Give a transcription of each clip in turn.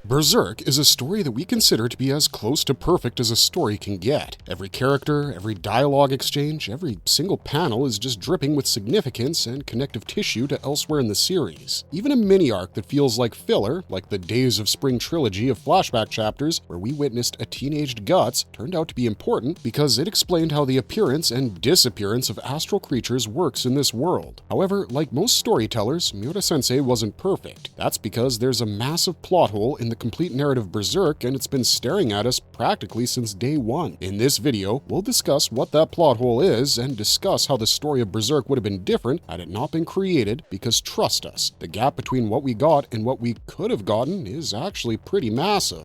Berserk is a story that we consider to be as close to perfect as a story can get. Every character, every dialogue exchange, every single panel is just dripping with significance and connective tissue to elsewhere in the series. Even a mini-arc that feels like filler, like the Days of Spring trilogy of flashback chapters where we witnessed a teenaged Guts, turned out to be important because it explained how the appearance and disappearance of astral creatures works in this world. However, like most storytellers, Miura-sensei wasn't perfect. That's because there's a massive plot hole in the complete narrative Berserk, and it's been staring at us practically since day one. In this video, we'll discuss what that plot hole is and discuss how the story of Berserk would have been different had it not been created, because trust us, the gap between what we got and what we could have gotten is actually pretty massive.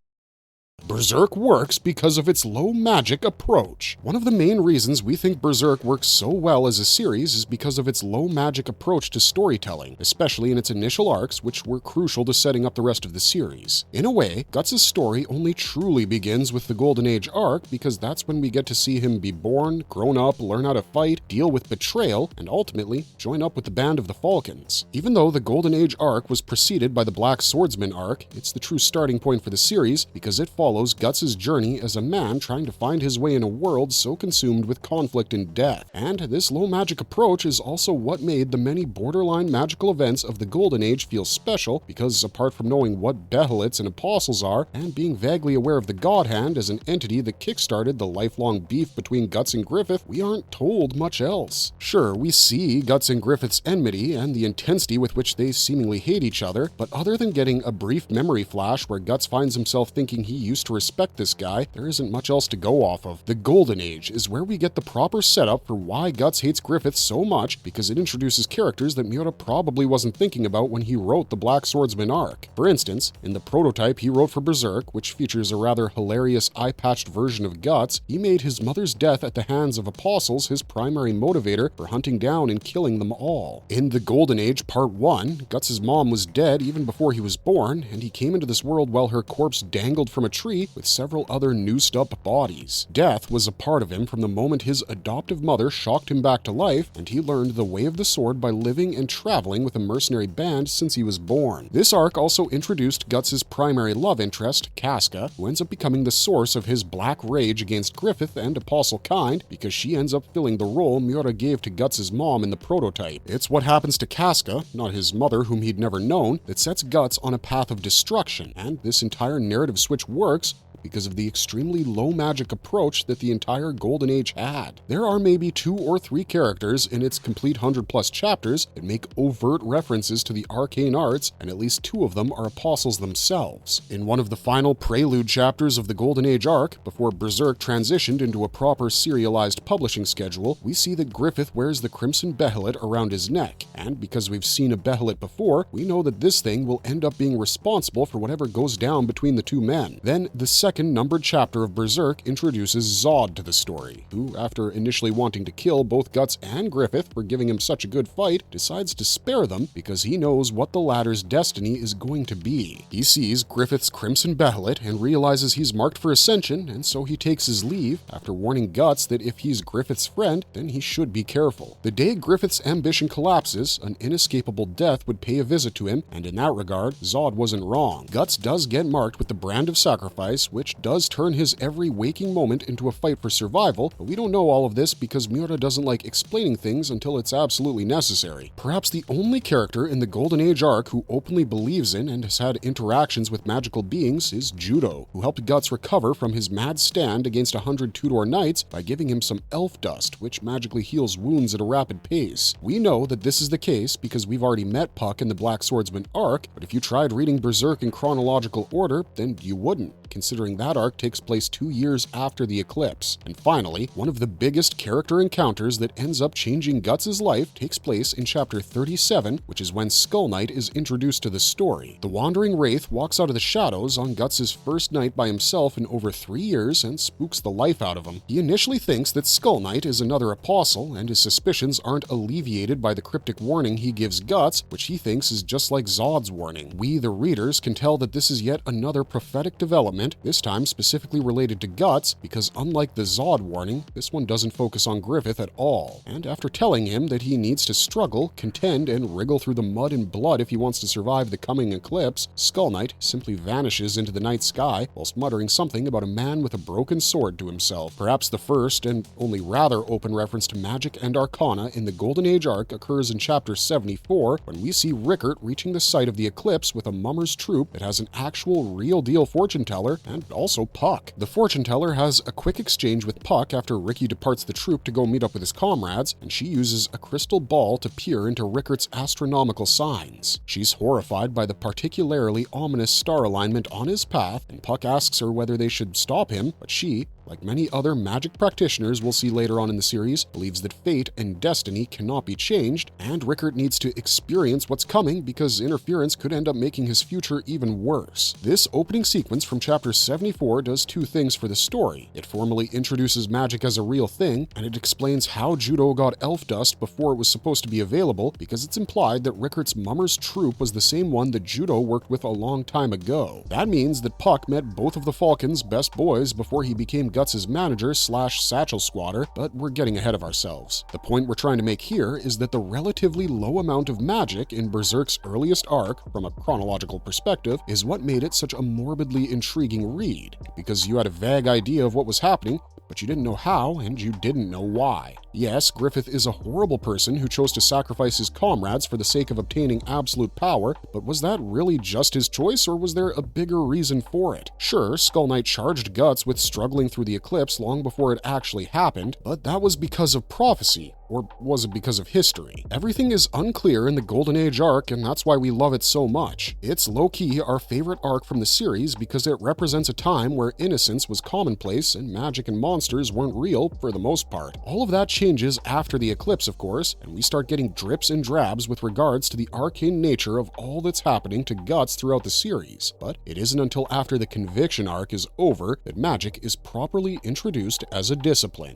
Berserk works because of its low magic approach. One of the main reasons we think Berserk works so well as a series is because of its low magic approach to storytelling, especially in its initial arcs, which were crucial to setting up the rest of the series. In a way, Guts' story only truly begins with the Golden Age arc because that's when we get to see him be born, grown up, learn how to fight, deal with betrayal, and ultimately join up with the Band of the Falcons. Even though the Golden Age arc was preceded by the Black Swordsman arc, it's the true starting point for the series because it follows Guts' journey as a man trying to find his way in a world so consumed with conflict and death. And this low magic approach is also what made the many borderline magical events of the Golden Age feel special, because apart from knowing what Behelites and Apostles are, and being vaguely aware of the God Hand as an entity that kickstarted the lifelong beef between Guts and Griffith, we aren't told much else. Sure, we see Guts and Griffith's enmity and the intensity with which they seemingly hate each other, but other than getting a brief memory flash where Guts finds himself thinking he used to respect this guy, there isn't much else to go off of. The Golden Age is where we get the proper setup for why Guts hates Griffith so much, because it introduces characters that Miura probably wasn't thinking about when he wrote the Black Swordsman arc. For instance, in the prototype he wrote for Berserk, which features a rather hilarious eye-patched version of Guts, he made his mother's death at the hands of Apostles his primary motivator for hunting down and killing them all. In the Golden Age Part 1, Guts' mom was dead even before he was born, and he came into this world while her corpse dangled from a tree with several other noosed-up bodies. Death was a part of him from the moment his adoptive mother shocked him back to life, and he learned the way of the sword by living and traveling with a mercenary band since he was born. This arc also introduced Guts' primary love interest, Casca, who ends up becoming the source of his black rage against Griffith and Apostle Kind, because she ends up filling the role Miura gave to Guts' mom in the prototype. It's what happens to Casca, not his mother whom he'd never known, that sets Guts on a path of destruction, and this entire narrative switch works because of the extremely low magic approach that the entire Golden Age had. There are maybe 2 or 3 characters in its complete 100+ chapters that make overt references to the arcane arts, and at least 2 of them are apostles themselves. In one of the final prelude chapters of the Golden Age arc, before Berserk transitioned into a proper serialized publishing schedule, we see that Griffith wears the Crimson Behelite around his neck, and because we've seen a Behelite before, we know that this thing will end up being responsible for whatever goes down between the 2 men. Then the second numbered chapter of Berserk introduces Zod to the story, who, after initially wanting to kill both Guts and Griffith for giving him such a good fight, decides to spare them because he knows what the latter's destiny is going to be. He sees Griffith's Crimson Behelite and realizes he's marked for ascension, and so he takes his leave after warning Guts that if he's Griffith's friend, then he should be careful. The day Griffith's ambition collapses, an inescapable death would pay a visit to him, and in that regard, Zod wasn't wrong. Guts does get marked with the brand of sacrifice, which does turn his every waking moment into a fight for survival, but we don't know all of this because Miura doesn't like explaining things until it's absolutely necessary. Perhaps the only character in the Golden Age arc who openly believes in and has had interactions with magical beings is Judo, who helped Guts recover from his mad stand against 100 Tudor knights by giving him some elf dust, which magically heals wounds at a rapid pace. We know that this is the case because we've already met Puck in the Black Swordsman arc, but if you tried reading Berserk in chronological order, then you wouldn't, considering that arc takes place 2 years after the eclipse. And finally, one of the biggest character encounters that ends up changing Guts' life takes place in chapter 37, which is when Skull Knight is introduced to the story. The wandering wraith walks out of the shadows on Guts' first night by himself in over 3 years and spooks the life out of him. He initially thinks that Skull Knight is another apostle, and his suspicions aren't alleviated by the cryptic warning he gives Guts, which he thinks is just like Zod's warning. We, the readers, can tell that this is yet another prophetic development environment, this time specifically related to Guts, because unlike the Zod warning, this one doesn't focus on Griffith at all. And after telling him that he needs to struggle, contend, and wriggle through the mud and blood if he wants to survive the coming eclipse, Skull Knight simply vanishes into the night sky whilst muttering something about a man with a broken sword to himself. Perhaps the first and only rather open reference to magic and arcana in the Golden Age arc occurs in chapter 74, when we see Rickert reaching the site of the eclipse with a mummer's troupe that has an actual real-deal fortune teller and also Puck. The fortune teller has a quick exchange with Puck after Ricky departs the troupe to go meet up with his comrades, and she uses a crystal ball to peer into Rickert's astronomical signs. She's horrified by the particularly ominous star alignment on his path, and Puck asks her whether they should stop him, but she, like many other magic practitioners we'll see later on in the series, believes that fate and destiny cannot be changed, and Rickert needs to experience what's coming because interference could end up making his future even worse. This opening sequence from chapter 74 does two things for the story. It formally introduces magic as a real thing, and it explains how judo got elf dust before it was supposed to be available, because it's implied that Rickert's mummer's troupe was the same one that judo worked with a long time ago. That means that Puck met both of the Falcon's best boys before he became Guts' manager / satchel squatter, but we're getting ahead of ourselves. The point we're trying to make here is that the relatively low amount of magic in Berserk's earliest arc, from a chronological perspective, is what made it such a morbidly intriguing read, because you had a vague idea of what was happening, but you didn't know how, and you didn't know why. Yes, Griffith is a horrible person who chose to sacrifice his comrades for the sake of obtaining absolute power, but was that really just his choice, or was there a bigger reason for it? Sure, Skull Knight charged Guts with struggling through the eclipse long before it actually happened, but that was because of prophecy. Or was it because of history? Everything is unclear in the Golden Age arc, and that's why we love it so much. It's low-key our favorite arc from the series because it represents a time where innocence was commonplace and magic and monsters weren't real for the most part. All of that changes after the eclipse, of course, and we start getting drips and drabs with regards to the arcane nature of all that's happening to Guts throughout the series. But it isn't until after the Conviction arc is over that magic is properly introduced as a discipline.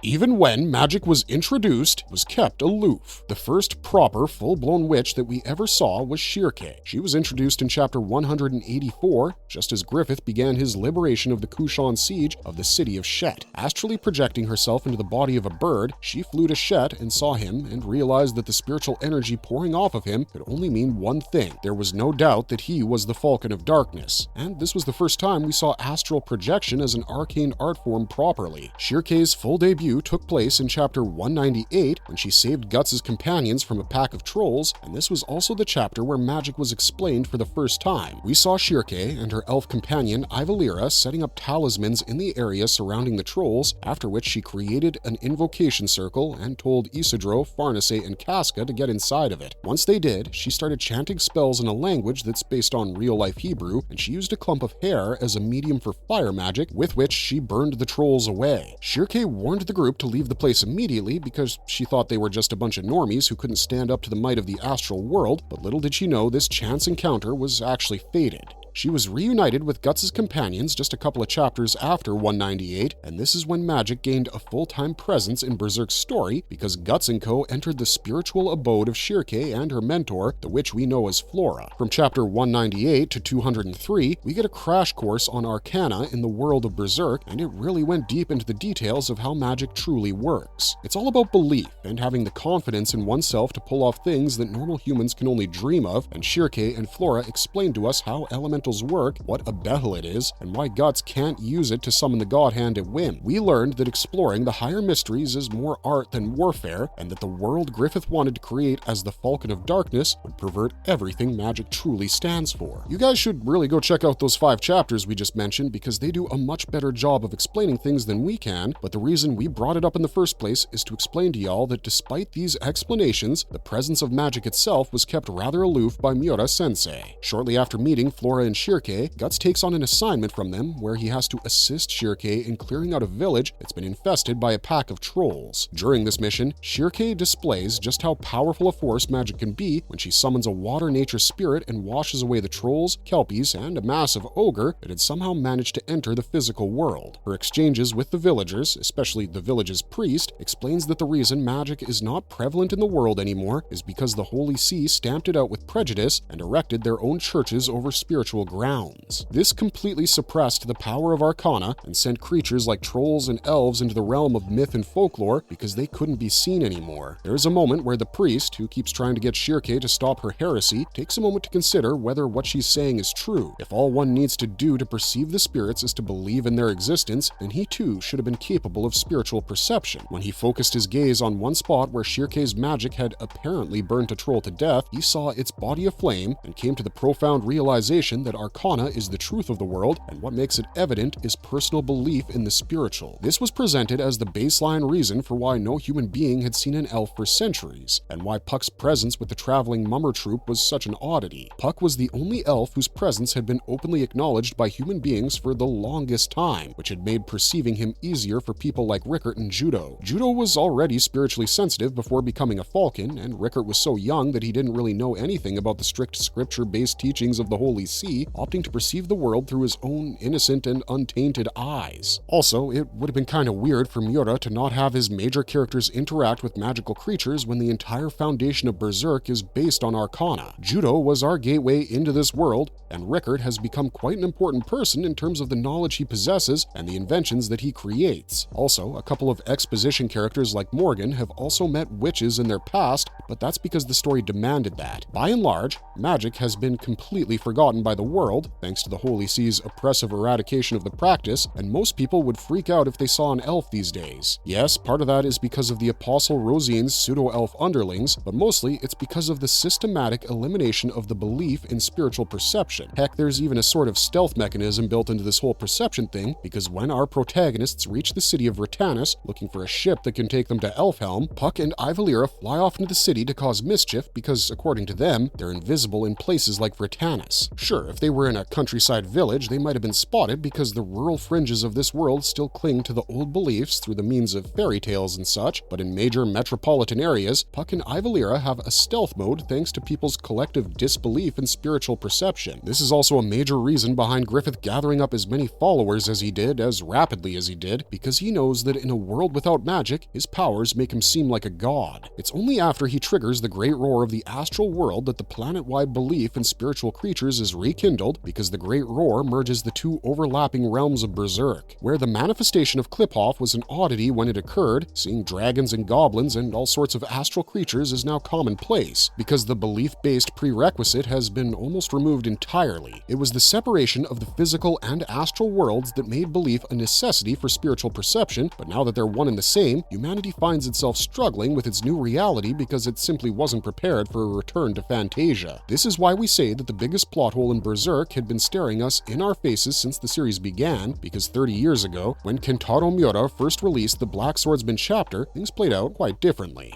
Even when magic was introduced, it was kept aloof. The first proper, full-blown witch that we ever saw was Shirke. She was introduced in chapter 184, just as Griffith began his liberation of the Kushan siege of the city of Shet. Astrally projecting herself into the body of a bird, she flew to Shet and saw him and realized that the spiritual energy pouring off of him could only mean one thing. There was no doubt that he was the Falcon of Darkness, and this was the first time we saw astral projection as an arcane art form properly. Shirke's full debut took place in chapter 198 when she saved Guts' companions from a pack of trolls, and this was also the chapter where magic was explained for the first time. We saw Shirke and her elf companion Ivalira setting up talismans in the area surrounding the trolls, after which she created an invocation circle and told Isidro, Farnese, and Casca to get inside of it. Once they did, she started chanting spells in a language that's based on real-life Hebrew, and she used a clump of hair as a medium for fire magic, with which she burned the trolls away. Shirke warned the group to leave the place immediately because she thought they were just a bunch of normies who couldn't stand up to the might of the astral world, but little did she know this chance encounter was actually fated. She was reunited with Guts' companions just a couple of chapters after 198, and this is when magic gained a full-time presence in Berserk's story because Guts & Co. entered the spiritual abode of Shirke and her mentor, the witch we know as Flora. From chapter 198 to 203, we get a crash course on arcana in the world of Berserk, and it really went deep into the details of how magic truly works. It's all about belief and having the confidence in oneself to pull off things that normal humans can only dream of, and Shirke and Flora explain to us how elementals work, what a Behel it is, and why Guts can't use it to summon the God Hand at whim. We learned that exploring the higher mysteries is more art than warfare, and that the world Griffith wanted to create as the Falcon of Darkness would pervert everything magic truly stands for. You guys should really go check out those 5 chapters we just mentioned because they do a much better job of explaining things than we can, but the reason we brought it up in the first place is to explain to y'all that despite these explanations, the presence of magic itself was kept rather aloof by Miura sensei. Shortly after meeting Flora and Shirke, Guts takes on an assignment from them where he has to assist Shirke in clearing out a village that's been infested by a pack of trolls. During this mission, Shirke displays just how powerful a force magic can be when she summons a water nature spirit and washes away the trolls, kelpies, and a massive ogre that had somehow managed to enter the physical world. Her exchanges with the villagers, especially the village's priest, explains that the reason magic is not prevalent in the world anymore is because the Holy See stamped it out with prejudice and erected their own churches over spiritual spiritual grounds. This completely suppressed the power of arcana and sent creatures like trolls and elves into the realm of myth and folklore because they couldn't be seen anymore. There's a moment where the priest, who keeps trying to get Shirke to stop her heresy, takes a moment to consider whether what she's saying is true. If all one needs to do to perceive the spirits is to believe in their existence, then he too should have been capable of spiritual perception. When he focused his gaze on one spot where Shirke's magic had apparently burned a troll to death, he saw its body aflame and came to the profound realization that arcana is the truth of the world, and what makes it evident is personal belief in the spiritual. This was presented as the baseline reason for why no human being had seen an elf for centuries, and why Puck's presence with the traveling mummer troupe was such an oddity. Puck was the only elf whose presence had been openly acknowledged by human beings for the longest time, which had made perceiving him easier for people like Rickert and Judo. Judo was already spiritually sensitive before becoming a falcon, and Rickert was so young that he didn't really know anything about the strict scripture-based teachings of the Holy See, opting to perceive the world through his own innocent and untainted eyes. Also, it would have been kind of weird for Miura to not have his major characters interact with magical creatures when the entire foundation of Berserk is based on arcana. Judo was our gateway into this world, and Rickert has become quite an important person in terms of the knowledge he possesses and the inventions that he creates. Also, a couple of exposition characters like Morgan have also met witches in their past, but that's because the story demanded that. By and large, magic has been completely forgotten by the world, thanks to the Holy See's oppressive eradication of the practice, and most people would freak out if they saw an elf these days. Yes, part of that is because of the Apostle Rosine's pseudo-elf underlings, but mostly it's because of the systematic elimination of the belief in spiritual perception. Heck, there's even a sort of stealth mechanism built into this whole perception thing, because when our protagonists reach the city of Vertanis looking for a ship that can take them to Elfhelm, Puck and Ivalira fly off into the city to cause mischief because, according to them, they're invisible in places like Vertanis. Sure, if they were in a countryside village, they might have been spotted because the rural fringes of this world still cling to the old beliefs through the means of fairy tales and such, but in major metropolitan areas, Puck and Ivalira have a stealth mode thanks to people's collective disbelief in spiritual perception. This is also a major reason behind Griffith gathering up as many followers as he did, as rapidly as he did, because he knows that in a world without magic, his powers make him seem like a god. It's only after he triggers the great roar of the astral world that the planet-wide belief in spiritual creatures is rekindled, because the great roar merges the two overlapping realms of Berserk. Where the manifestation of Kliphoff was an oddity when it occurred, seeing dragons and goblins and all sorts of astral creatures is now commonplace, because the belief-based prerequisite has been almost removed entirely. It was the separation of the physical and astral worlds that made belief a necessity for spiritual perception, but now that they're one and the same, humanity finds itself struggling with its new reality because it simply wasn't prepared for a return to Fantasia. This is why we say that the biggest plot hole in Berserk had been staring us in our faces since the series began, because 30 years ago, when Kentaro Miura first released the Black Swordsman chapter, things played out quite differently.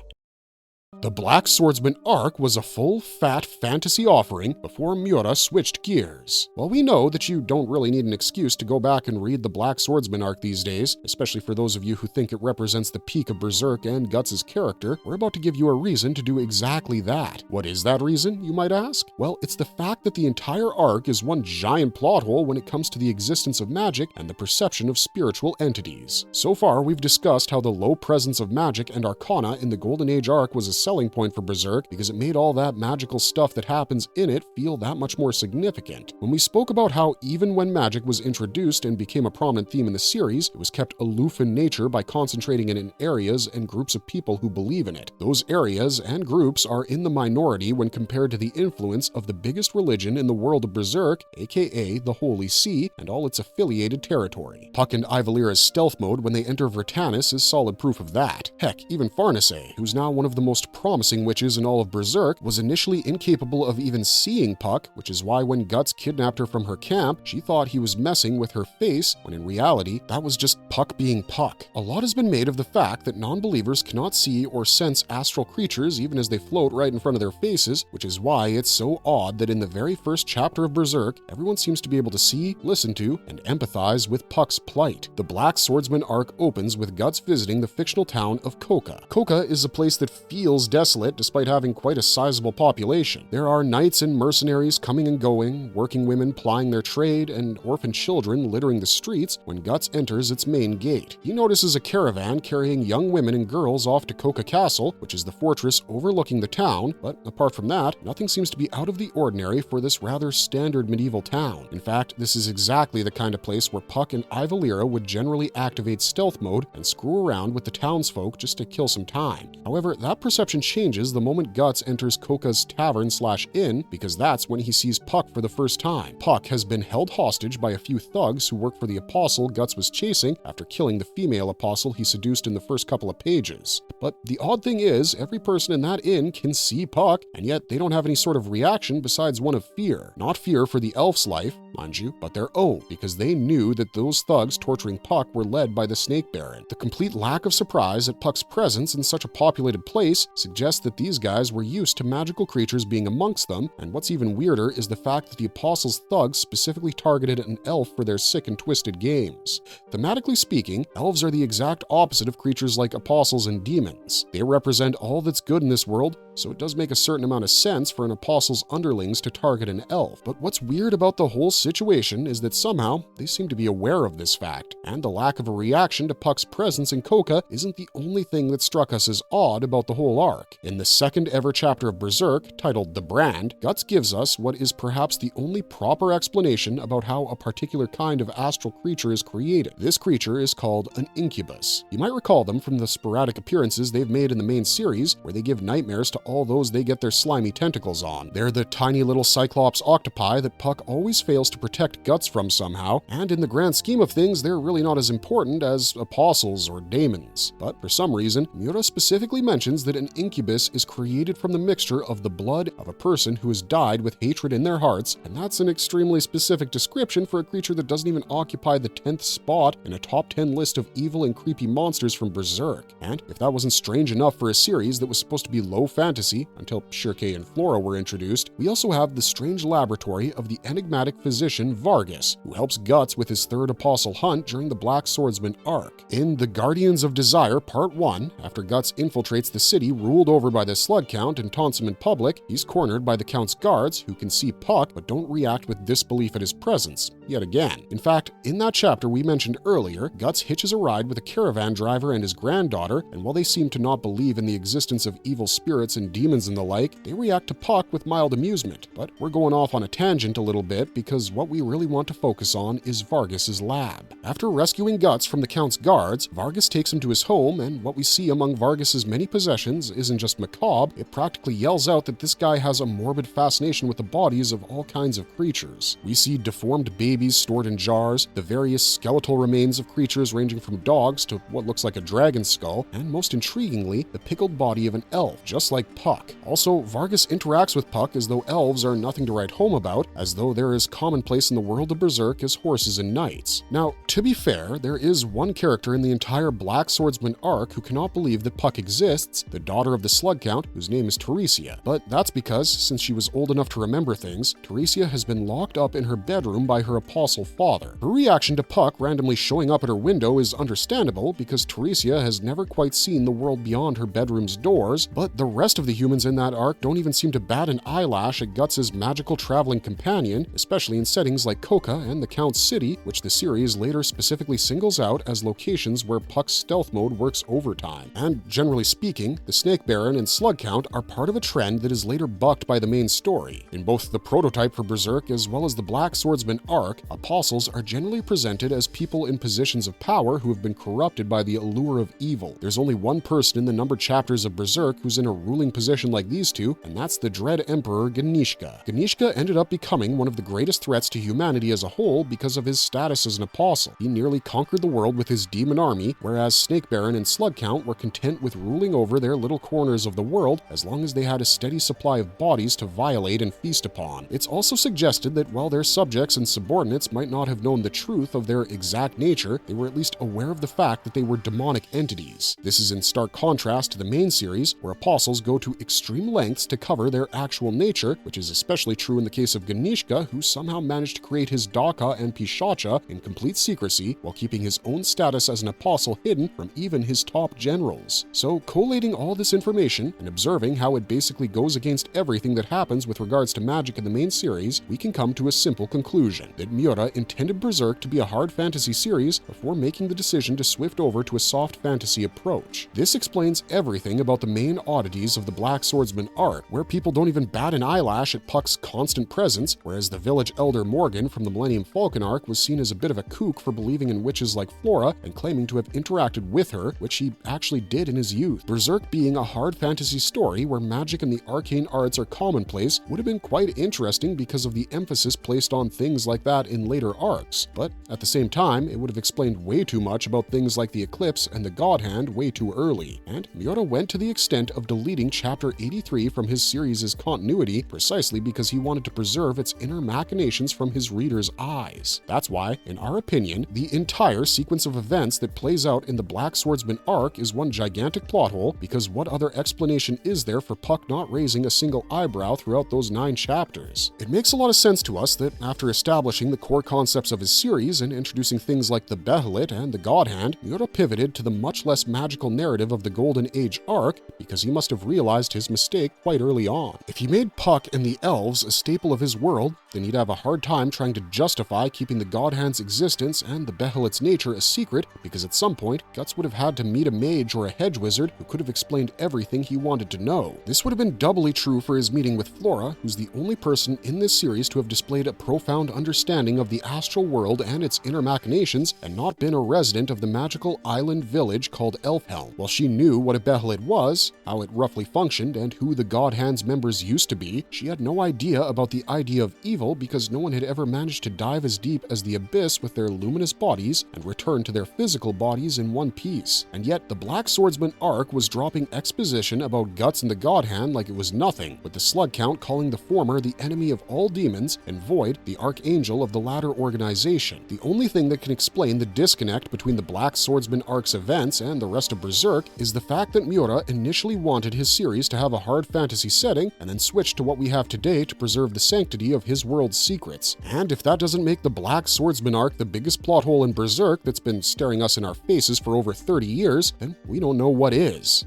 The Black Swordsman arc was a full, fat fantasy offering before Miura switched gears. While we know that you don't really need an excuse to go back and read the Black Swordsman arc these days, especially for those of you who think it represents the peak of Berserk and Guts' character, we're about to give you a reason to do exactly that. What is that reason, you might ask? Well, it's the fact that the entire arc is one giant plot hole when it comes to the existence of magic and the perception of spiritual entities. So far, we've discussed how the low presence of magic and arcana in the Golden Age arc was a selling point for Berserk because it made all that magical stuff that happens in it feel that much more significant. When we spoke about how even when magic was introduced and became a prominent theme in the series, it was kept aloof in nature by concentrating it in areas and groups of people who believe in it. Those areas and groups are in the minority when compared to the influence of the biggest religion in the world of Berserk, aka the Holy See, and all its affiliated territory. Puck and Ivalira's stealth mode when they enter Vertanis is solid proof of that. Heck, even Farnace, who's now one of the most promising witches in all of Berserk, was initially incapable of even seeing Puck, which is why when Guts kidnapped her from her camp, she thought he was messing with her face, when in reality, that was just Puck being Puck. A lot has been made of the fact that non-believers cannot see or sense astral creatures even as they float right in front of their faces, which is why it's so odd that in the very first chapter of Berserk, everyone seems to be able to see, listen to, and empathize with Puck's plight. The Black Swordsman arc opens with Guts visiting the fictional town of Koka. Koka is a place that feels feels desolate despite having quite a sizable population. There are knights and mercenaries coming and going, working women plying their trade, and orphan children littering the streets when Guts enters its main gate. He notices a caravan carrying young women and girls off to Koka Castle, which is the fortress overlooking the town, but apart from that, nothing seems to be out of the ordinary for this rather standard medieval town. In fact, this is exactly the kind of place where Puck and Ivalira would generally activate stealth mode and screw around with the townsfolk just to kill some time. However, that perception changes the moment Guts enters Koka's tavern/inn, because that's when he sees Puck for the first time. Puck has been held hostage by a few thugs who work for the apostle Guts was chasing after killing the female apostle he seduced in the first couple of pages. But the odd thing is, every person in that inn can see Puck, and yet they don't have any sort of reaction besides one of fear. Not fear for the elf's life, mind you, but their own, because they knew that those thugs torturing Puck were led by the Snake Baron. The complete lack of surprise at Puck's presence in such a populated place suggests that these guys were used to magical creatures being amongst them, and what's even weirder is the fact that the apostle's thugs specifically targeted an elf for their sick and twisted games. Thematically speaking, elves are the exact opposite of creatures like apostles and demons. They represent all that's good in this world, so it does make a certain amount of sense for an apostle's underlings to target an elf. But what's weird about the whole situation is that somehow they seem to be aware of this fact, and the lack of a reaction to Puck's presence in Koka isn't the only thing that struck us as odd about the whole arc. In the second ever chapter of Berserk, titled The Brand, Guts gives us what is perhaps the only proper explanation about how a particular kind of astral creature is created. This creature is called an incubus. You might recall them from the sporadic appearances they've made in the main series, where they give nightmares to all those they get their slimy tentacles on. They're the tiny little cyclops octopi that Puck always fails to protect Guts from somehow, and in the grand scheme of things, they're really not as important as apostles or daemons. But for some reason, Miura specifically mentions that an incubus is created from the mixture of the blood of a person who has died with hatred in their hearts, and that's an extremely specific description for a creature that doesn't even occupy the 10th spot in a top 10 list of evil and creepy monsters from Berserk. And if that wasn't strange enough for a series that was supposed to be low fantasy until Shirkei and Flora were introduced, we also have the strange laboratory of the enigmatic physician Vargas, who helps Guts with his third apostle hunt during the Black Swordsman arc. In The Guardians of Desire Part 1, after Guts infiltrates the city ruled over by the Slug Count and taunts him in public, he's cornered by the Count's guards, who can see Puck but don't react with disbelief at his presence, yet again. In fact, in that chapter we mentioned earlier, Guts hitches a ride with a caravan driver and his granddaughter, and while they seem to not believe in the existence of evil spirits and demons and the like, they react to Puck with mild amusement. But we're going off on a tangent a little bit, because what we really want to focus on is Vargas's lab. After rescuing Guts from the Count's guards, Vargas takes him to his home, and what we see among Vargas's many possessions isn't just macabre, it practically yells out that this guy has a morbid fascination with the bodies of all kinds of creatures. We see deformed babies stored in jars, the various skeletal remains of creatures ranging from dogs to what looks like a dragon skull, and most intriguingly, the pickled body of an elf, just like Puck. Also, Vargas interacts with Puck as though elves are nothing to write home about, as though they're as commonplace in the world of Berserk as horses and knights. Now, to be fair, there is one character in the entire Black Swordsman arc who cannot believe that Puck exists, the daughter of the Slug Count, whose name is Teresia. But that's because, since she was old enough to remember things, Teresia has been locked up in her bedroom by her apostle father. Her reaction to Puck randomly showing up at her window is understandable, because Teresia has never quite seen the world beyond her bedroom's doors, but the rest of the humans in that arc don't even seem to bat an eyelash at Guts' magical traveling companion, especially in settings like Koka and the Count's city, which the series later specifically singles out as locations where Puck's stealth mode works overtime. And generally speaking, the Snake Baron and Slug Count are part of a trend that is later bucked by the main story. In both the prototype for Berserk as well as the Black Swordsman arc, apostles are generally presented as people in positions of power who have been corrupted by the allure of evil. There's only one person in the numbered chapters of Berserk who's in a ruling position like these two, and that's the Dread Emperor Ganishka. Ganishka ended up becoming one of the greatest threats to humanity as a whole because of his status as an apostle. He nearly conquered the world with his demon army, whereas Snake Baron and Slug Count were content with ruling over their little corners of the world as long as they had a steady supply of bodies to violate and feast upon. It's also suggested that while their subjects and subordinates might not have known the truth of their exact nature, they were at least aware of the fact that they were demonic entities. This is in stark contrast to the main series, where apostles go to extreme lengths to cover their actual nature, which is especially true in the case of Ganishka, who somehow managed to create his Daka and Pishacha in complete secrecy while keeping his own status as an apostle hidden from even his top generals. So, collating all this this information and observing how it basically goes against everything that happens with regards to magic in the main series, we can come to a simple conclusion that Miura intended Berserk to be a hard fantasy series before making the decision to swift over to a soft fantasy approach. This explains everything about the main oddities of the Black Swordsman arc, where people don't even bat an eyelash at Puck's constant presence, whereas the village elder Morgan from the Millennium Falcon arc was seen as a bit of a kook for believing in witches like Flora and claiming to have interacted with her, which he actually did in his youth. Berserk being a hard fantasy story where magic and the arcane arts are commonplace would have been quite interesting because of the emphasis placed on things like that in later arcs, but at the same time, it would have explained way too much about things like the Eclipse and the God Hand way too early, and Miura went to the extent of deleting Chapter 83 from his series' continuity precisely because he wanted to preserve its inner machinations from his readers' eyes. That's why, in our opinion, the entire sequence of events that plays out in the Black Swordsman arc is one gigantic plot hole, because what other explanation is there for Puck not raising a single eyebrow throughout those 9 chapters? It makes a lot of sense to us that after establishing the core concepts of his series and introducing things like the Behelit and the God Hand, Miura pivoted to the much less magical narrative of the Golden Age arc because he must have realized his mistake quite early on. If he made Puck and the elves a staple of his world, then he'd have a hard time trying to justify keeping the God Hand's existence and the Behelit's nature a secret, because at some point, Guts would have had to meet a mage or a hedge wizard who could have explained everything he wanted to know. This would have been doubly true for his meeting with Flora, who's the only person in this series to have displayed a profound understanding of the astral world and its inner machinations and not been a resident of the magical island village called Elfhelm. While she knew what a Behelit was, how it roughly functioned, and who the God Hand's members used to be, she had no idea about the idea of evil because no one had ever managed to dive as deep as the Abyss with their luminous bodies and return to their physical bodies in one piece. And yet, the Black Swordsman arc was dropping exposition about Guts and the God Hand like it was nothing, with the Slug Count calling the former the enemy of all demons and Void the archangel of the latter organization. The only thing that can explain the disconnect between the Black Swordsman arc's events and the rest of Berserk is the fact that Miura initially wanted his series to have a hard fantasy setting and then switched to what we have today to preserve the sanctity of his world's secrets. And if that doesn't make the Black Swordsman arc the biggest plot hole in Berserk that's been staring us in our faces for over 30 years, then we don't know what is.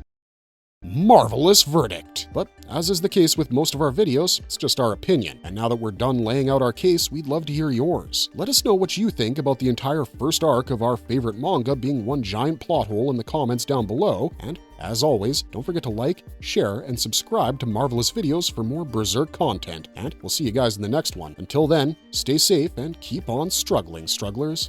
Marvelous verdict. But as is the case with most of our videos, it's just our opinion. And now that we're done laying out our case, we'd love to hear yours. Let us know what you think about the entire first arc of our favorite manga being one giant plot hole in the comments down below. And as always, don't forget to like, share, and subscribe to Marvelous Videos for more Berserk content. And we'll see you guys in the next one. Until then, stay safe and keep on struggling, strugglers.